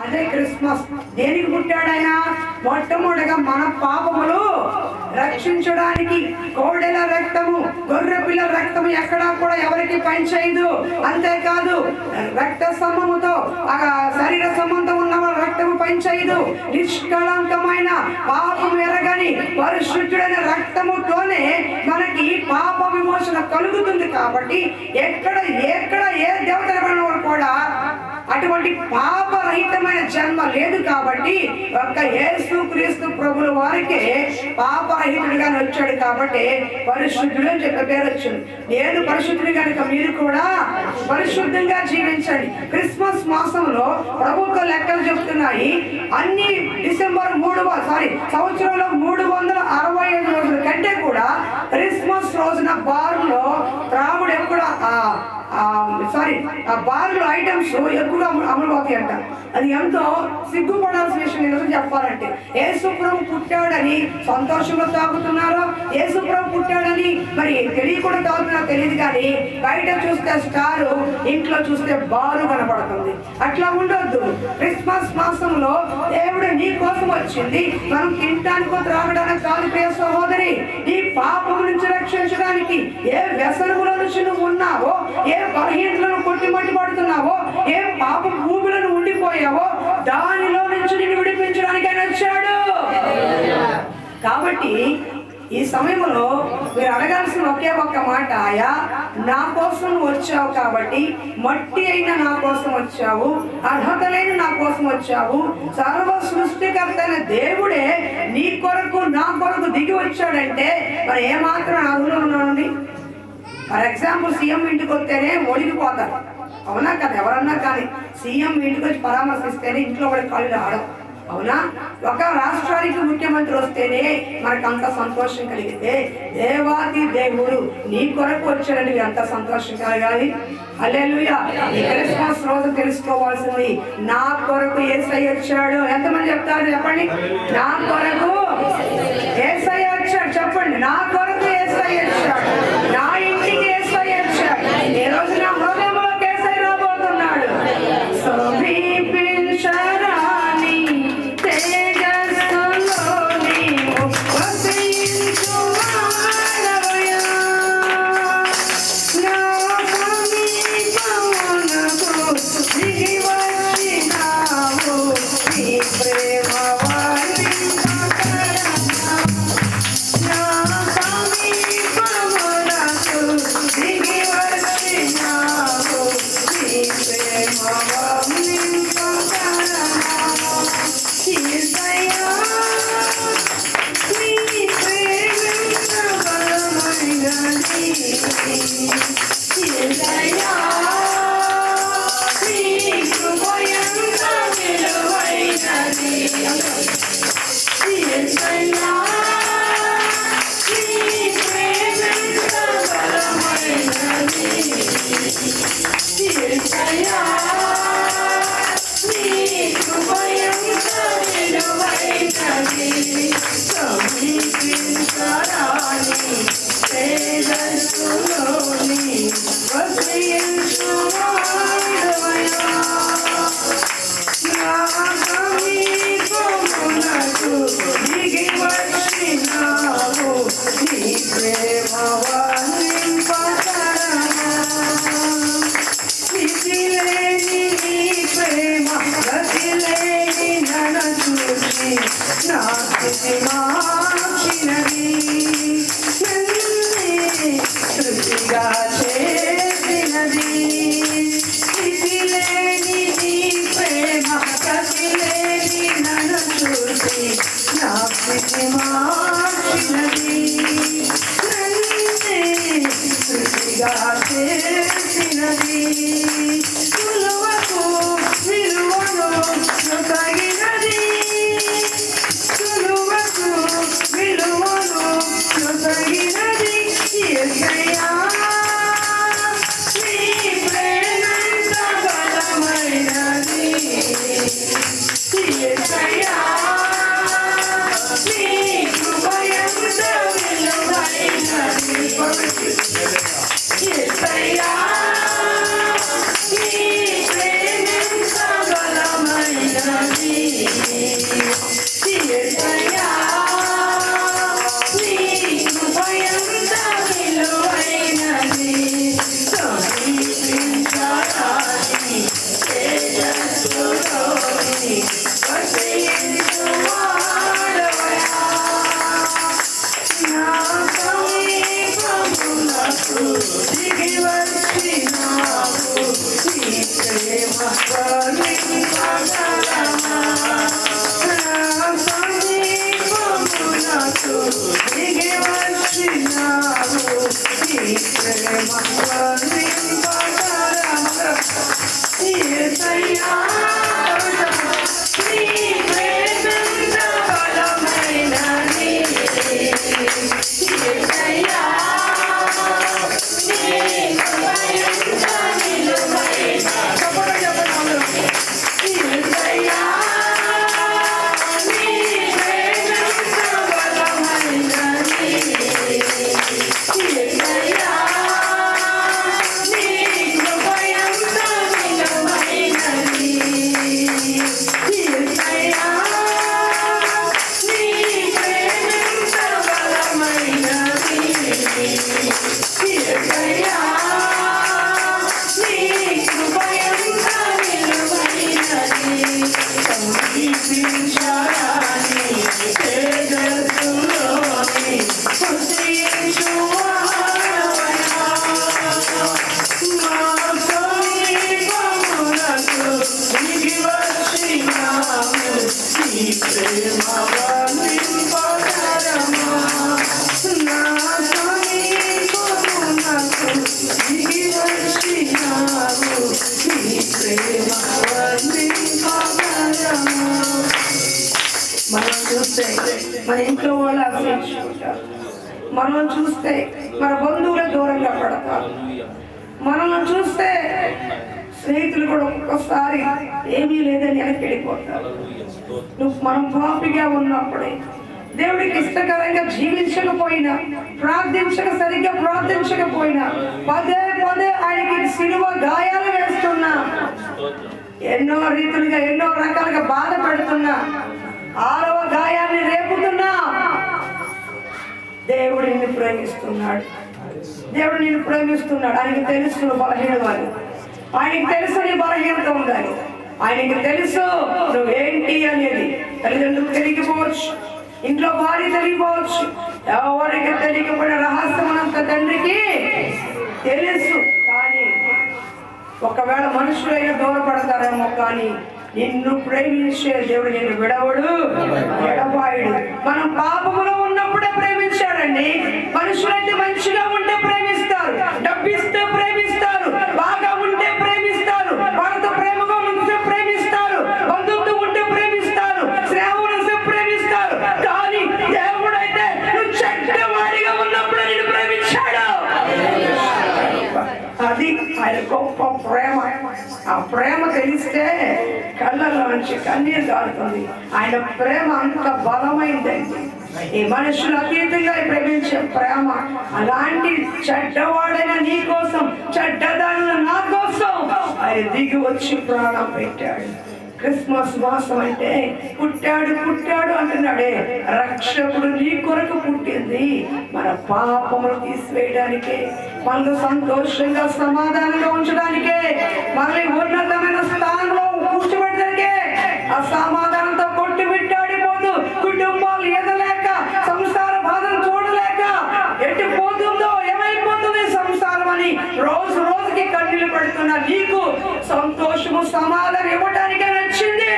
అదే క్రిస్మస్. దేనికి పుట్టాడు ఆయన? మొట్టమొదటిగా మన పాపములు రక్షించడానికి. కోడెల రక్తము, గొర్రె పిల్ల రక్తము ఎక్కడా కూడా ఎవరికి పని చేయదు. అంతేకాదు రక్త సంబంధంతో శరీర సంబంధం ఉన్న వాళ్ళ రక్తము పని చేయదు. నిష్కళంకమైన పాపం ఎరగని పరిశుద్ధుడైన రక్తముతోనే మనకి పాప విమోచన కలుగుతుంది. కాబట్టి ఎక్కడ ఏ దేవతల కూడా అటువంటి పాపరహితమైన జన్మ లేదు. కాబట్టి ఒక్క యేసు క్రీస్తు ప్రభుల వారికి పాపరహితుడిగా వచ్చాడు. కాబట్టి పరిశుద్ధుడు అని చెప్పే పేరు వచ్చింది. నేను పరిశుద్ధుడు కనుక మీరు కూడా పరిశుద్ధంగా జీవించండి. క్రిస్మస్ మాసంలో ప్రభుత్వ లెక్కలు చెప్తున్నాయి. అన్ని డిసెంబర్ సంవత్సరంలో 365 రోజుల కంటే కూడా క్రిస్మస్ రోజున బార్లో త్రాగుడు ఎప్పుడు బార్లు ఐటమ్స్ ఎక్కువగా అమలు అవుతాయి అంట. అది ఎంతో సిగ్గుపడాల్సిన విషయం ఈరోజు చెప్పాలంటే. యేసు ప్రభు పుట్టాడని సంతోషంగా తాగుతున్నారు. యేసు ప్రభు పుట్టాడని మరి తెలియకుండా తాగుతున్నా తెలియదు. కానీ బయట చూస్తే స్టారు, ఇంట్లో చూస్తే బారు కనపడుతుంది. అట్లా ఉండొద్దు. క్రిస్మస్ మాసంలో దేవుడు నీ కోసం వచ్చింది. మనం తినటానికో త్రాగడానికి కాదు ప్రియ సహోదరి. నీ పాపం నుంచి రక్షించడానికి. ఏ వ్యసనముల నుంచి నువ్వు ఉన్నావో, ఏ బలహీనతలను కొట్టి పడుతున్నావో, ఏ పాప భూములను ఉండిపోయావో దానిలో నుంచి నిన్ను విడిపించడానికి ఆయన వచ్చాడు. కాబట్టి ఈ సమయంలో మీరు అడగాల్సిన ఒక్క మాట, ఆయా నా కోసం వచ్చావు కాబట్టి, మట్టి అయిన నా కోసం వచ్చావు, అర్హత లేని నా కోసం వచ్చావు, సర్వ సృష్టికర్త అయిన దేవుడే నీ కొరకు నా కొరకు దిగి వచ్చాడంటే మరి ఏమాత్రం అర్హులు ఉన్నానండి? ఫర్ ఎగ్జాంపుల్ సీఎం ఇంటికి వస్తేనే ఒడిగిపోతారు, అవునా కదా? ఎవరన్నా కానీ సీఎం ఇంటికి వచ్చి పరామర్శిస్తేనే ఇంట్లో వాడి కళ్ళు ఆడవు, అవునా? ఒక రాష్ట్రానికి ముఖ్యమంత్రి వస్తేనే మనకు అంత సంతోషం కలిగితే దేవాది దేవుడు నీ కొరకు వచ్చాడని అంత సంతోషం కలగాలి. హల్లెలూయా. ఈ క్రిస్మస్ రోజు తెలుసుకోవాల్సింది, నా కొరకు యేసయ్య వచ్చాడు. ఎంతమంది చెప్తారు చెప్పండి? నా కొరకు యేసయ్య వచ్చాడు. చెప్పండి, నా కొరకు యేసయ్య వచ్చాడు. నా ఇంటికి యేసయ్య వచ్చాడు. ఈ రోజు నా హృదయంలోకి యేసయ్య రాబోతున్నాడు. Yes, సమీపించరాని తేజస్సులోని హృదయించువాడవయ్యా. మా సమీపమునకు దిగి వచ్చినావు, నీ ప్రేమ వర్ణింపతరమా. నా సమీపమునకు దిగి వచ్చినావు, నీ ప్రేమ వర్ణింపతరమా. మనం చూస్తే మన ఇంట్లో వాళ్ళు అసహించుకుంటారు, మనం చూస్తే మన బంధువులే దూరంగా పడతారు, మనల్ని చూస్తే స్నేహితులు కూడా ఒక్కొక్కసారి ఏమీ లేదని వెనక్కి వెళ్ళిపోతారు. మనం పాపిగా ఉన్నప్పుడే, దేవుడికి ఇష్టకరంగా జీవించకపోయినా, సరిగ్గా ప్రార్థించకపోయినా, పదే పదే ఆయనకి సిలువ గాయాలు వేస్తున్నా, ఎన్నో రీతులుగా ఎన్నో రకాలుగా బాధ పెడుతున్నా, 6వ గాయాన్ని రేపుతున్నా, దేవుడు నిన్ను ప్రేమిస్తున్నాడు. దేవుడు నిన్ను ప్రేమిస్తున్నాడు. ఆయనకి తెలుసు బలహీనవాడు, ఆయనకి తెలుసు నీ బలహీనత ఉందని, ఆయనకి తెలుసు నువ్వేంటి అనేది. తల్లిదండ్రులు తెలియకపోవచ్చు, ఇంట్లో భార్య తెలియకపోవచ్చు, ఎవరికి తెలియకపోయిన రహస్యమనంత తండ్రికి తెలుసు. కానీ ఒకవేళ మనుషులైనా దూరపడతారేమో, కానీ నిన్ను ప్రేమించే దేవుడు నిన్ను విడవడు, ఎడబాయుడు. మనం పాపములో ఉన్నప్పుడే ప్రేమించాడండి. మనుషులైతే మంచిగా ఉంటే ప్రేమిస్తారు, డబ్బిస్తే ప్రేమిస్తారు, బాగా ఉంటే ప్రేమిస్తారు, వాళ్ళతో ప్రేమగా ఉంటే ప్రేమిస్తారు, బంధుత్వం ఉంటే ప్రేమిస్తారు, స్నేహం ఉంటే ప్రేమిస్తారు. కానీ దేవుడైతే నువ్వు చెడ్డవాడిగా ఉన్నప్పుడే నిన్ను ప్రేమించాడు. అది ఆయన గొప్ప ప్రేమ. ఆ ప్రేమ తెలిస్తే కళ్ళలో నుంచి కన్నీరు కారుతుంది. ఆయన ప్రేమ అంత బలమైందండి. ఈ మనుషులు అతీతంగా ప్రేమించే ప్రేమ. అలాంటి చెడ్డవాడైన నీ కోసం, చెడ్డదాని నా కోసం ఆయన దిగి వచ్చి ప్రాణం పెట్టాడు. క్రిస్మస్ మాసం అంటే పుట్టాడు అంటున్నాడే, రక్షకుడు నీ కొరకు పుట్టింది మన పాపములు తీసివేయడానికే, మనకు సంతోషంగా సమాధానంగా ఉంచడానికే, మనల్ని ఉన్నతమైన స్థానంలో కూర్చోబెట్టడానికే. ఆ సమాధానంతో కొట్టుబిట్టాడిపోతూ కుటుంబాలు ఎదలేక, సంసార బాధను చూడలేక ఎట్టిపోతుందో, ఏమైపోతుంది సంసారం అని రోజు రోజుకి కన్నీళ్లు పెడుతున్నా నీకు సంతోషము సమాధానం ఇవ్వటానికే వచ్చింది.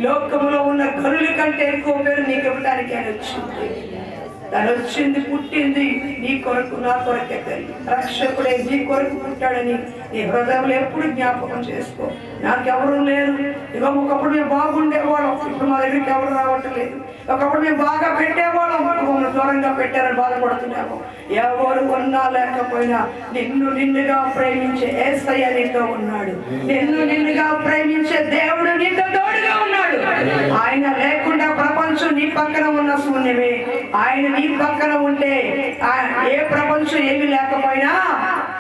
లోకములో ఉన్న గనుల కంటే ఎక్కువ పేరు నీకు ఇవ్వటానికే వచ్చింది. తను వచ్చింది, పుట్టింది నీ కొరకు, నా కొరకే. తల్లి రక్షకుడే నీ కొరకు పుట్టాడని నీ హృదయంలో ఎప్పుడు జ్ఞాపకం చేసుకో. నాకెవరు లేరు, ఇక ఒకప్పుడు మేము బాగుండేవాళ్ళం, ఇప్పుడు మా దగ్గరికి ఎవరు రావట్లేదు. ఒకప్పుడు మేము బాగా పెట్టేవాళ్ళం, మమ్మల్ని దూరంగా పెట్టారని బాధపడుతున్నాము. ఎవరు ఉన్నా లేకపోయినా నిన్నుగా ప్రేమించే యేసయ్య నీతో ఉన్నాడు. నిన్నుగా ప్రేమించే దేవుడు నీతో తోడుగా ఉన్నాడు. ఆయన లేకుండా ప్రపంచం నీ పక్కన ఉన్న శూన్యమే. ఆయన నీ పక్కన ఉంటే ఏ ప్రపంచం ఏమి లేకపోయినా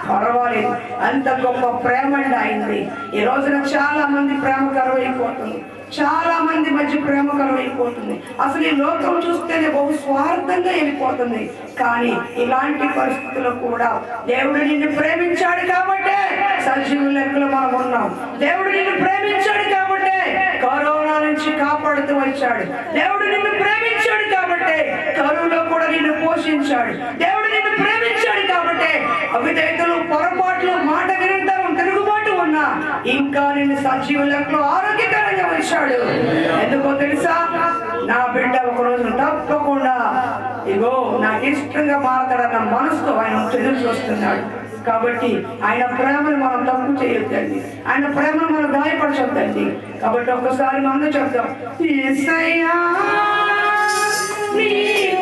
పర్వాలేదు. అంత గొప్ప ప్రేమ అండి ఆయనది. ఈ రోజున చాలా మంది ప్రేమ కరువైపోతుంది, చాలా మంది మధ్య ప్రేమ కరువైపోతుంది. అసలు ఈ లోకం చూస్తేనే బహు స్వార్థంగా వెళ్ళిపోతుంది. కానీ ఇలాంటి పరిస్థితుల్లో కూడా దేవుడు నిన్ను ప్రేమించాడు కాబట్టే సజీవ లెక్కలు మనం ఉన్నాం. దేవుడు నిన్ను ప్రేమించాడు కాబట్టే కరోనా నుంచి కాపాడుతూ వచ్చాడు. దేవుడు నిన్ను ప్రేమించాడు కాబట్టే కరువులో కూడా నిన్ను పోషించాడు. దేవుడు నిన్ను ప్రేమించాడు కాబట్టే అవిధేయతలు, పొరపాట్లు, మాట వినంటారు, తిరుగుబాటు ఉన్నా ఇంకా నిన్ను సజీవ లెక్కలో ఆరోగ్యకరంగా వచ్చాడు. ఎందుకో తెలుసా? నా బిడ్డ ఒకరోజు తప్పకుండా ఇగో నాకు ఇష్టంగా మారతాడన్న మనసుతో ఆయన ఎదురు చూస్తున్నాడు. కాబట్టి ఆయన ప్రేమను మనం తప్పు చేయొద్దండి, ఆయన ప్రేమను మనం గాయపరచొద్దండి. కాబట్టి ఒక్కసారి మనం చెప్తాం, యేసయ్యా నీ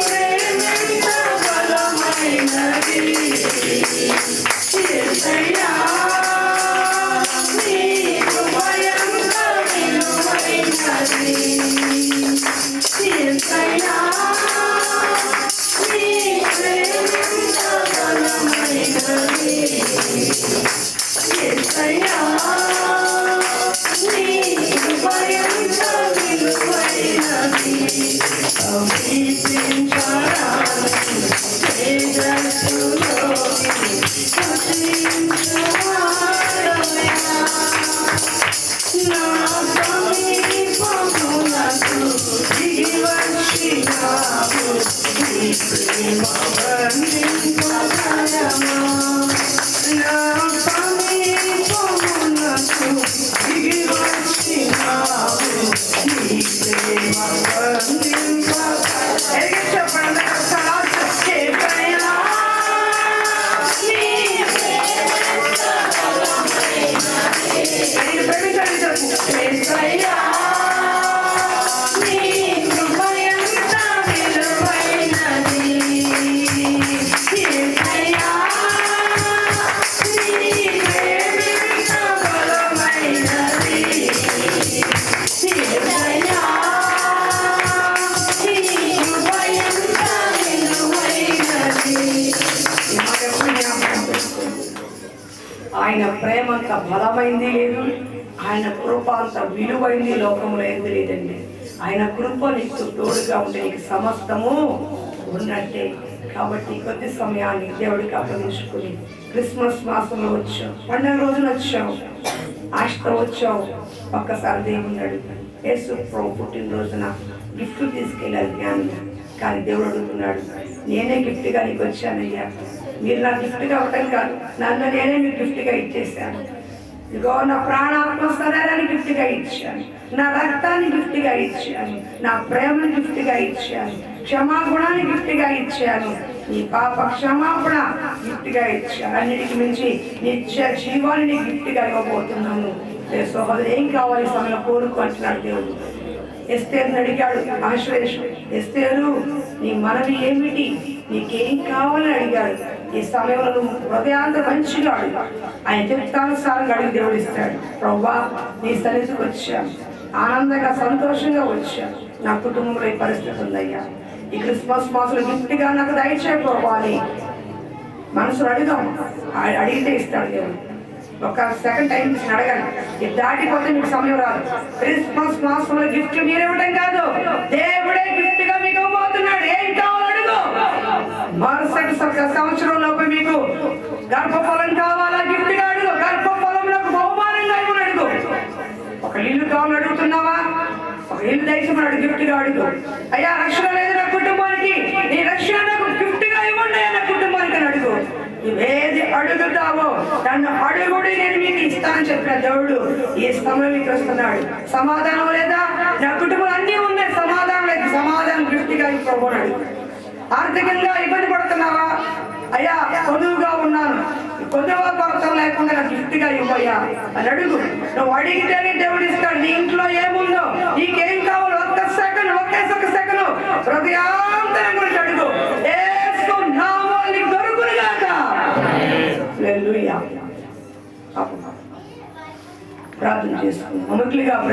ప్రేమెంత బలమైనది, యేసయ్యా నీ కృపయంత విలువైనది, యేసయ్యా నీ ప్రేమెంత బలమైనది, యేసయ్యా నీ కృపయంత విలువైనది. సమీపించరాని తేజస్సులోని ప్రేమ వర్ణింపగలమా? నా సమీపమునకు దిగి వచ్చినావు, నీ ప్రేమ వర్ణింపగలమా? చెప్పండి యేసయ్యా, నీ ప్రేమించండి చెప్పు. యేసయ్యా, నీ కృప ఎంత విలువైనది. యేసయ్యా, నీ ప్రేమ ఎంత బలమైనది. యేసయ్యా, నీ కృప ఎంత విలువైనది. ఆయన ప్రేమ అంత బలమైంది లేదు, ఆయన కృప అంత విలువైంది లోకంలో ఏం లేదండి. ఆయన కృప నీకు తోడుగా ఉంటే నీకు సమస్తము ఉన్నట్టే. కాబట్టి కొద్ది సమయాన్ని దేవుడికి అప్పగించుకుని క్రిస్మస్ మాసంలో వచ్చాం, పండుగ రోజున వచ్చాం, ఆశతో వచ్చాం. ఒక్కసారి దేవుని అడుగు, యేసు ప్రభు పుట్టినరోజున గిఫ్ట్ తీసుకెళ్ళాలి జ్ఞానంగా. కానీ దేవుడు అడుగుతున్నాడు, నేనే గిఫ్ట్గా నీకు వచ్చానయ్యా. మీరు నా గిఫ్ట్గా అవ్వటం కాదు, నన్ను నేనే మీకు గిఫ్ట్గా ఇచ్చేసాను. ఇదిగో నా ప్రాణాత్మ శరీరాన్ని గిఫ్ట్గా ఇచ్చాను, నా రక్తాన్ని గిఫ్ట్గా ఇచ్చాను, నా ప్రేమను గిఫ్ట్గా ఇచ్చాను, క్షమాగుణాన్ని గిఫ్ట్గా ఇచ్చాను, నీ పాప క్షమాపణ గిఫ్ట్గా ఇచ్చాను. అన్నిటికి మించి నిత్య జీవాన్ని గిఫ్ట్గా ఇవ్వబోతున్నాను. సోదరు ఏం కావాలి సమయంలో కోరుకు అంటున్నాడు దేవుడు. ఎస్తేరుని అడిగాడు ఆశ్వేషం, ఎస్తేరు నీ మనవి ఏమిటి, నీకేం కావాలని అడిగాడు. ఈ సమయంలో నువ్వు హృదయాంత మంచిగా అడుగు, ఆయన చిత్తానుసారంగా అడిగి దేవుడు ఇస్తాడు. ప్రభువా, నీ సన్నిధికి వచ్చాను, ఆనందంగా సంతోషంగా వచ్చాను, నా కుటుంబంలో ఈ పరిస్థితి ఉందయ్యా, ఈ క్రిస్మస్ మాసంలో గిఫ్ట్గా నాకు దయచేయ ప్రభువా అని మనసులో అడుగుదాం. అడిగితే ఇస్తాడు దేవుడు. ఒక సెకండ్ టైం అడగండి, ఇది దాటిపోతే మీకు సమయం రాదు. క్రిస్మస్ మాసంలో గిఫ్ట్ మీరు ఇవ్వడం కాదు, దేవుడే గిఫ్ట్ గా మీకు ఇవ్వబోతున్నాడు. ఏం కావాలి అడుగు. మరుసటి సంవత్సరంలోపు మీకు గర్భఫలం కావాలా, గిఫ్ట్ గా అడుగు. గర్భఫలంలో బహుమానంగా ఇవ్వని అడుగు. ఒక ఇల్లు కావాలని అడుగుతున్నావా, ఒక ఇల్లు దయచేమని అడుగు, గిఫ్ట్ గా అడుగు. అయ్యా రక్షణ లేదు నా కుటుంబానికి, నీ రక్షణ నాకు గిఫ్ట్ గా ఇవ్వండి నా కుటుంబానికి అని అడుగు. నువ్వేది అడుగుతావో నన్ను అడుగుడి, నేను మీకు ఇస్తానని చెప్పిన దేవుడు ఈ సమయంలో మీకు వస్తున్నాడు. సమాధానం లేదా, నా కుటుంబం అన్నీ ఉన్నాయి, సమాధానం లేదు, సమాధానం గిఫ్ట్గా ఇవ్వబోనాడు. ఆర్థికంగా ఇబ్బంది పడుతున్నావా, అయ్యా పొదువుగా ఉన్నాను, పొదువ కొరత లేకుండా నాకు గిఫ్ట్గా ఇవ్వయ్యా అని అడుగు. నువ్వు అడిగితేనే దేవుడు ఇస్తాడు. నీ ఇంట్లో ఏముందో, నీకేం కావాలో ఒక్క సెకండ్ హృదయాంతరం గురించి అడుగు. యేసు నామములో నీకు దొరుకునుగాక. హల్లెలూయా. ప్రార్థన చేసుకుందాం.